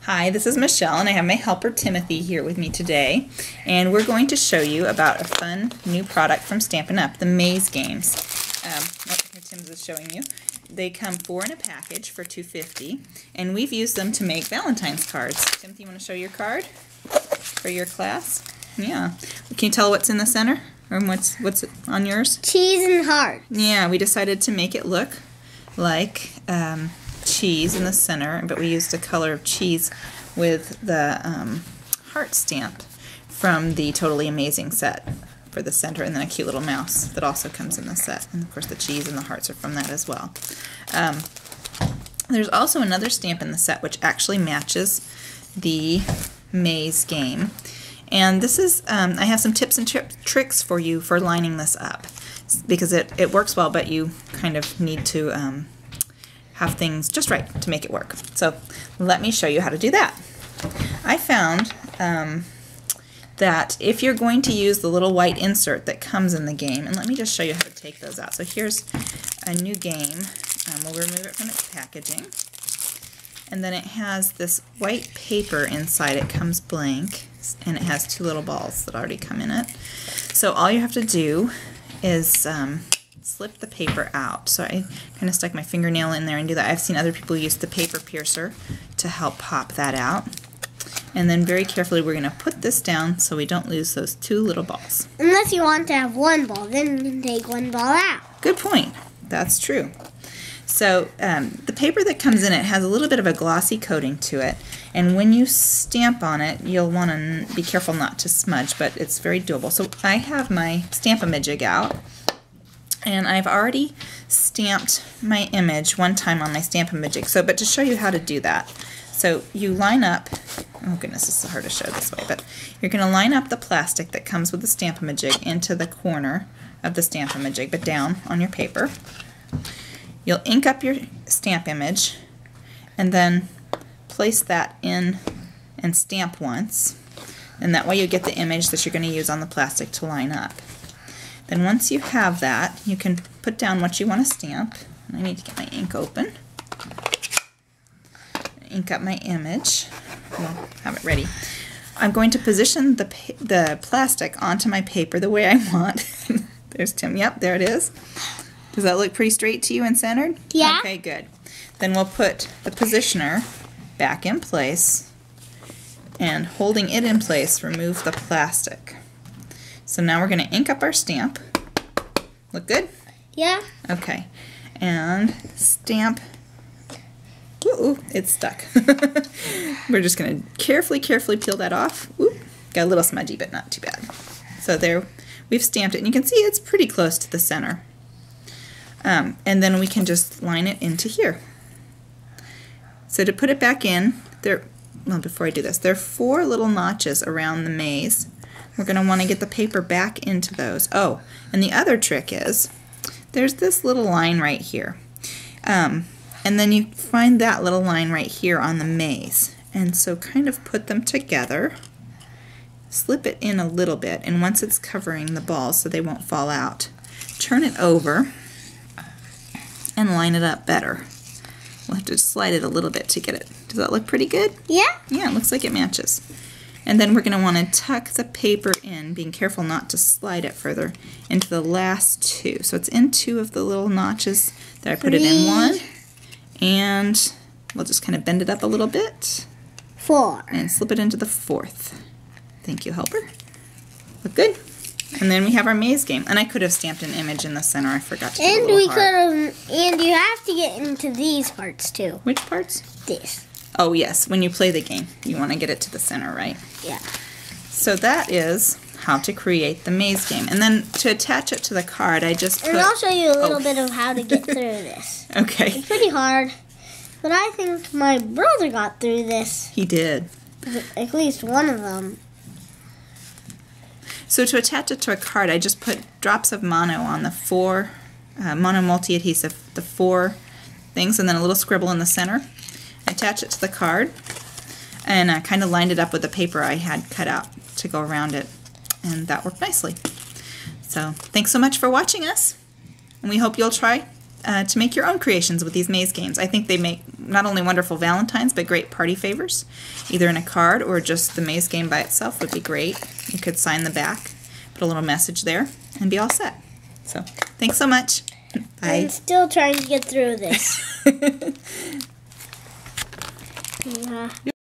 Hi, this is Michelle, and I have my helper Timothy here with me today, and we're going to show you about a fun new product from Stampin' Up, the Maze Games. Here Tim's is showing you. They come 4 in a package for $2.50, and we've used them to make Valentine's cards. Timothy, you want to show your card for your class? Yeah. Can you tell what's in the center, or what's on yours? Cheese and heart. Yeah, we decided to make it look like cheese in the center, but we used a color of cheese with the heart stamp from the Totally Amazing set for the center, and then a cute little mouse that also comes in the set. And of course the cheese and the hearts are from that as well. There's also another stamp in the set which actually matches the maze game. And this is, I have some tips and tricks for you for lining this up, because it works well, but you kind of need to have things just right to make it work. So let me show you how to do that. I found that if you're going to use the little white insert that comes in the game, and let me just show you how to take those out. So here's a new game. We'll remove it from its packaging. And then it has this white paper inside. It comes blank, and it has 2 little balls that already come in it. So all you have to do is slip the paper out. So I kind of stuck my fingernail in there and do that. I've seen other people use the paper piercer to help pop that out. And then very carefully we're going to put this down so we don't lose those 2 little balls. Unless you want to have 1 ball, then you can take 1 ball out. Good point. That's true. So the paper that comes in it has a little bit of a glossy coating to it, and when you stamp on it you'll want to be careful not to smudge, but it's very doable. So I have my Stamp-A-Majig out, and I've already stamped my image one time on my Stamp-A-Majig. But to show you how to do that, so you line up, oh goodness, this is hard to show this way, but you're going to line up the plastic that comes with the Stamp-A-Majig into the corner of the Stamp-A-Majig, but down on your paper. You'll ink up your stamp image and then place that in and stamp once, and that way you get the image that you're going to use on the plastic to line up. Then once you have that, you can put down what you want to stamp. I need to get my ink open. Ink up my image. We'll have it ready. I'm going to position the plastic onto my paper the way I want. There's Tim. Yep, there it is. Does that look pretty straight to you and centered? Yeah. Okay, good. Then we'll put the positioner back in place, and holding it in place, remove the plastic. So now we're going to ink up our stamp. Look good? Yeah. Okay. And stamp. Ooh, it's stuck. We're just going to carefully peel that off. Ooh, got a little smudgy, but not too bad. So there, we've stamped it, and you can see it's pretty close to the center. And then we can just line it into here. So to put it back in, well, before I do this, there are 4 little notches around the maze. We're going to want to get the paper back into those. Oh, and the other trick is, there's this little line right here. And then you find that little line right here on the maze. And so kind of put them together, slip it in a little bit, and once it's covering the balls so they won't fall out, turn it over and line it up better. We'll have to slide it a little bit to get it. Does that look pretty good? Yeah. Yeah, it looks like it matches. And then we're going to want to tuck the paper in, being careful not to slide it further, into the last 2. So it's in 2 of the little notches that I put it in 1. And we'll just kind of bend it up a little bit. 4. And slip it into the 4th. Thank you, helper. Look good? And then we have our maze game. And I could have stamped an image in the center. I forgot to put a little heart. And you have to get into these parts too. Which parts? This. Oh yes, when you play the game, you want to get it to the center, right? Yeah. So that is how to create the maze game. And then to attach it to the card, I just put... And I'll show you a little bit of how to get through this. Okay. It's pretty hard, but I think my brother got through this. He did. At least one of them. So to attach it to a card, I just put drops of mono on the 4, mono multi-adhesive, the 4 things, and then a little scribble in the center. I attach it to the card, and I kind of lined it up with the paper I had cut out to go around it, and that worked nicely. So thanks so much for watching us, and we hope you'll try to make your own creations with these maze games. I think they make not only wonderful Valentines, but great party favors. Either in a card or just the maze game by itself would be great. You could sign the back, put a little message there, and be all set. So, thanks so much. Bye. I'm still trying to get through this.